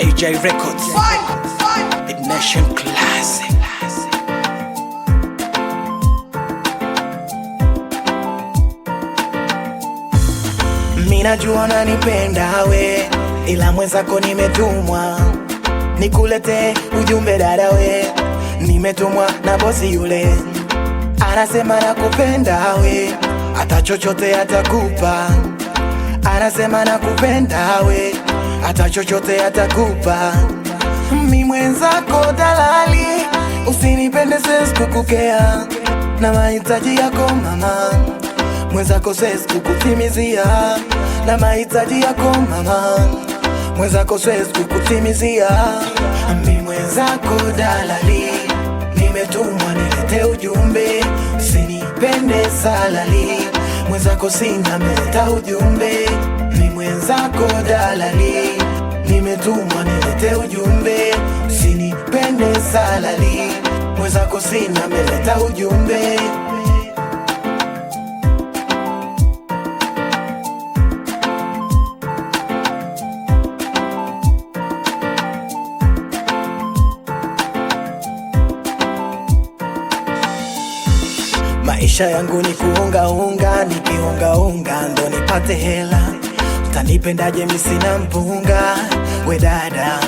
AJ Records, Ignition Classic. Mina jua unanipenda we, ila mwenzako nimetumwa nikulete ujumbe dada we. Nimetumwa na bosi yule, anasema nakupenda we, hata chochote atakupa. Anasema nakupenda we, hata chochote atakupa. Mi mwenzako dalali, usinipende sesi kukukea na mahitaji yako mama. Mwenzako sesi kukutimizia na mahitaji yako mama. Mwenzako sesi kukutimizia. Mi mwenzako dalali, nimetumwa nilete ujumbe, usinipende salali. Mwenzako sina meleta ujumbe. Mi mwenzako dalali, nimetumwa nilete ujumbe, usinipende salali. Mwenzako sina meleta ujumbe. Maisha yangu ni kuungaunga, nikiungaunga ndo nipate hela. Utanipendaje mi sina mpunga? We dada,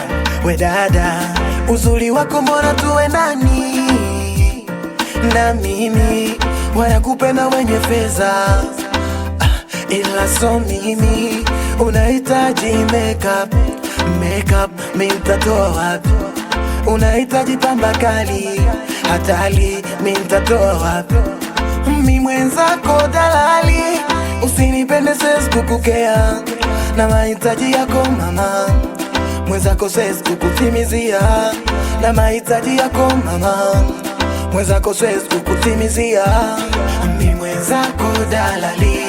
we dada, uzuri wako mbona tuwe nani na mimi. Wanakupenda wenye fedha, ila so mimi. Unahitaji makeup, makeup mi nitatoa wapi? Unahitaji pamba kali, hatari mi nitatoa wapi? Mi mwenzako dalali, usinipende sesi kukukea na mahitaji yako mama. Mwenzako sesi kukutimizia na mahitaji yako mama. Mwenzako sesi kukutimizia. Mi mwenzako dalali,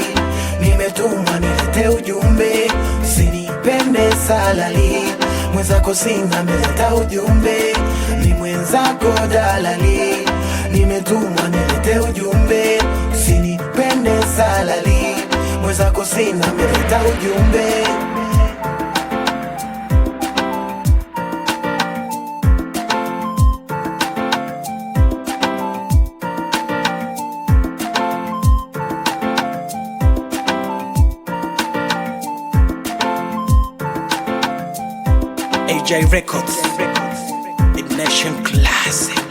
nimetumwa nilete ujumbe, usinipende salali. Mwenzako sina meleta ujumbe. Mi mwenzako dalali, nimetumwa nilete ujumbe, usinipende salali. Mwenzako sina meleta ujumbe. AJ Records, Ignition Classic.